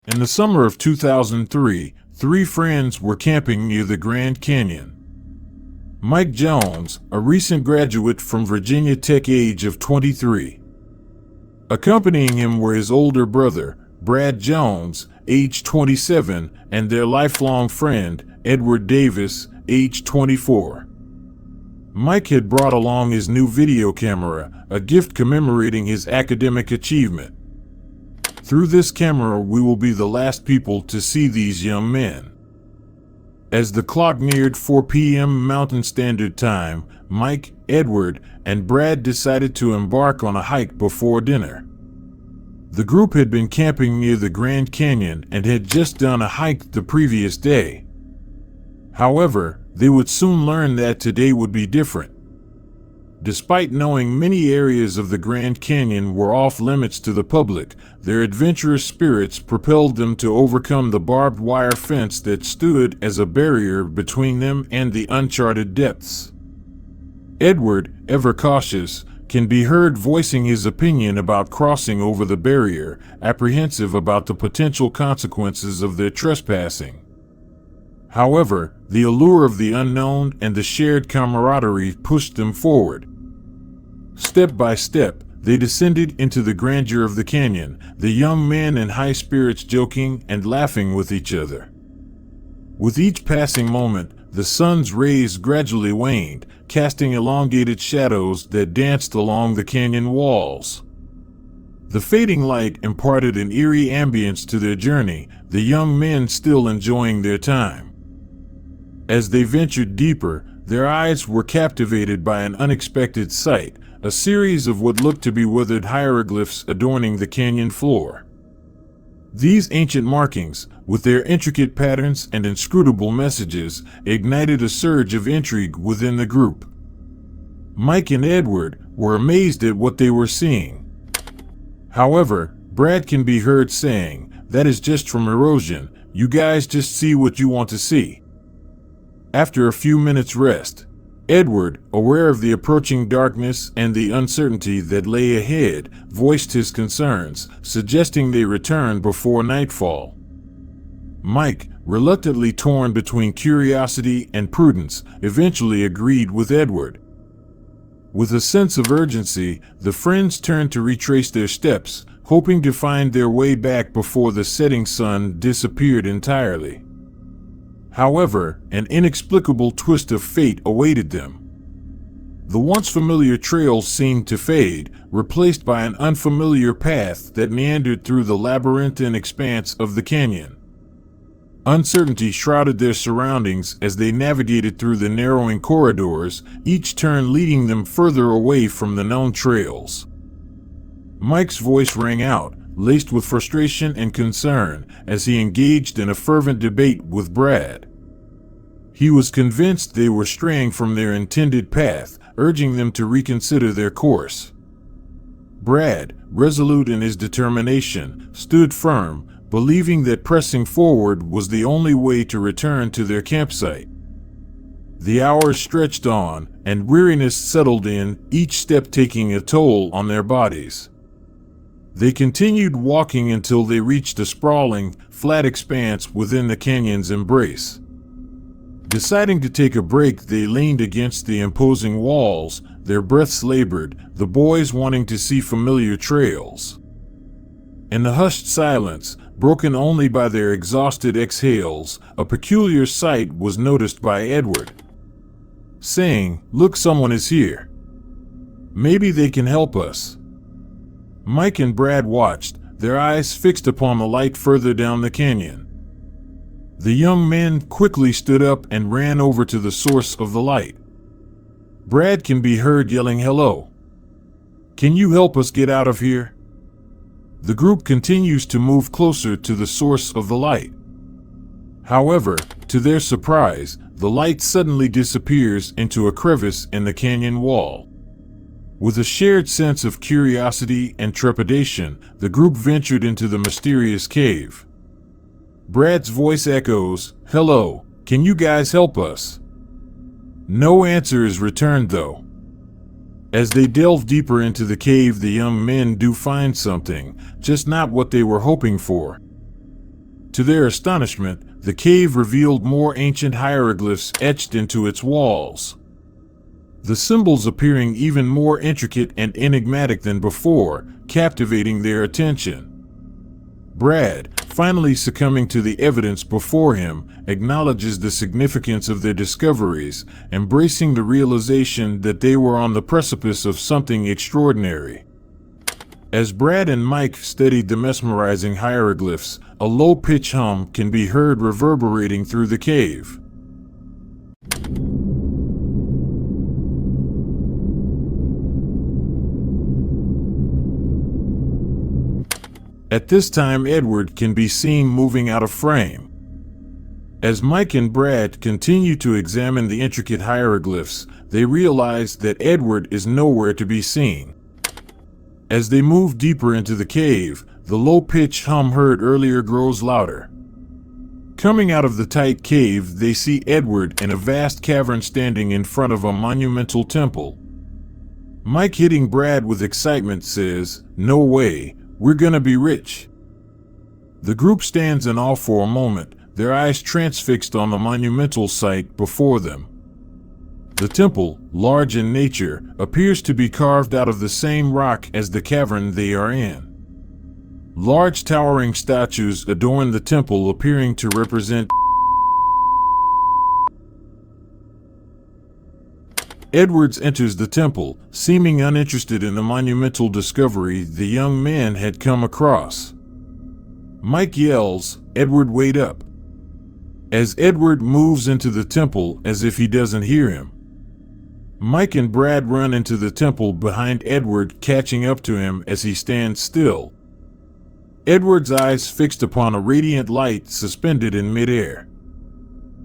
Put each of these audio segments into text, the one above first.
In the summer of 2003, three friends were camping near the Grand Canyon. Mike Jones, a recent graduate from Virginia Tech, age of 23. Accompanying him were his older brother, Brad Jones, age 27, and their lifelong friend, Edward Davis, age 24. Mike had brought along his new video camera, a gift commemorating his academic achievement. Through this camera, we will be the last people to see these young men. As the clock neared 4 p.m. Mountain Standard Time, Mike, Edward, and Brad decided to embark on a hike before dinner. The group had been camping near the Grand Canyon and had just done a hike the previous day. However, they would soon learn that today would be different. Despite knowing many areas of the Grand Canyon were off limits to the public, their adventurous spirits propelled them to overcome the barbed wire fence that stood as a barrier between them and the uncharted depths. Edward, ever cautious, can be heard voicing his opinion about crossing over the barrier, apprehensive about the potential consequences of their trespassing. However, the allure of the unknown and the shared camaraderie pushed them forward. Step by step, they descended into the grandeur of the canyon, the young men in high spirits joking and laughing with each other. With each passing moment, the sun's rays gradually waned, casting elongated shadows that danced along the canyon walls. The fading light imparted an eerie ambience to their journey, the young men still enjoying their time. As they ventured deeper, their eyes were captivated by an unexpected sight, a series of what looked to be weathered hieroglyphs adorning the canyon floor. These ancient markings, with their intricate patterns and inscrutable messages, ignited a surge of intrigue within the group. Mike and Edward were amazed at what they were seeing. However, Brad can be heard saying, "That is just from erosion. You guys just see what you want to see." After a few minutes' rest, Edward, aware of the approaching darkness and the uncertainty that lay ahead, voiced his concerns, suggesting they return before nightfall. Mike, reluctantly torn between curiosity and prudence, eventually agreed with Edward. With a sense of urgency, the friends turned to retrace their steps, hoping to find their way back before the setting sun disappeared entirely. However, an inexplicable twist of fate awaited them. The once familiar trail seemed to fade, replaced by an unfamiliar path that meandered through the labyrinthine expanse of the canyon. Uncertainty shrouded their surroundings as they navigated through the narrowing corridors, each turn leading them further away from the known trails. Mike's voice rang out, laced with frustration and concern, as he engaged in a fervent debate with Brad. He was convinced they were straying from their intended path, urging them to reconsider their course. Brad, resolute in his determination, stood firm, believing that pressing forward was the only way to return to their campsite. The hours stretched on, and weariness settled in, each step taking a toll on their bodies. They continued walking until they reached a sprawling, flat expanse within the canyon's embrace. Deciding to take a break, they leaned against the imposing walls, their breaths labored, the boys wanting to see familiar trails. In the hushed silence, broken only by their exhausted exhales, a peculiar sight was noticed by Edward. Saying, "Look, someone is here. Maybe they can help us." Mike and Brad watched, their eyes fixed upon the light further down the canyon. The young men quickly stood up and ran over to the source of the light. Brad can be heard yelling, "Hello. Can you help us get out of here?" The group continues to move closer to the source of the light. However, to their surprise, the light suddenly disappears into a crevice in the canyon wall. With a shared sense of curiosity and trepidation, the group ventured into the mysterious cave. Brad's voice echoes, "Hello, can you guys help us?" No answer is returned though. As they delve deeper into the cave, the young men do find something, just not what they were hoping for. To their astonishment, the cave revealed more ancient hieroglyphs etched into its walls, the symbols appearing even more intricate and enigmatic than before, captivating their attention. Brad, finally succumbing to the evidence before him, acknowledges the significance of their discoveries, embracing the realization that they were on the precipice of something extraordinary. As Brad and Mike studied the mesmerizing hieroglyphs, a low-pitched hum can be heard reverberating through the cave. At this time, Edward can be seen moving out of frame. As Mike and Brad continue to examine the intricate hieroglyphs, they realize that Edward is nowhere to be seen. As they move deeper into the cave, the low-pitched hum heard earlier grows louder. Coming out of the tight cave, they see Edward in a vast cavern standing in front of a monumental temple. Mike, hitting Brad with excitement, says, "No way. We're gonna be rich." The group stands in awe for a moment, their eyes transfixed on the monumental sight before them. The temple, large in nature, appears to be carved out of the same rock as the cavern they are in. Large towering statues adorn the temple, appearing to represent. Edwards enters the temple, seeming uninterested in the monumental discovery the young man had come across. Mike yells, "Edward, wait up!" as Edward moves into the temple as if he doesn't hear him. Mike and Brad run into the temple behind Edward, catching up to him as he stands still. Edward's eyes fixed upon a radiant light suspended in midair,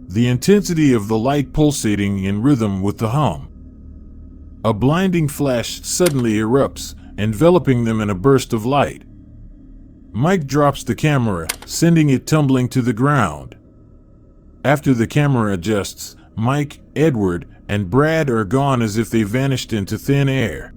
the intensity of the light pulsating in rhythm with the hum. A blinding flash suddenly erupts, enveloping them in a burst of light. Mike drops the camera, sending it tumbling to the ground. After the camera adjusts, Mike, Edward, and Brad are gone as if they vanished into thin air.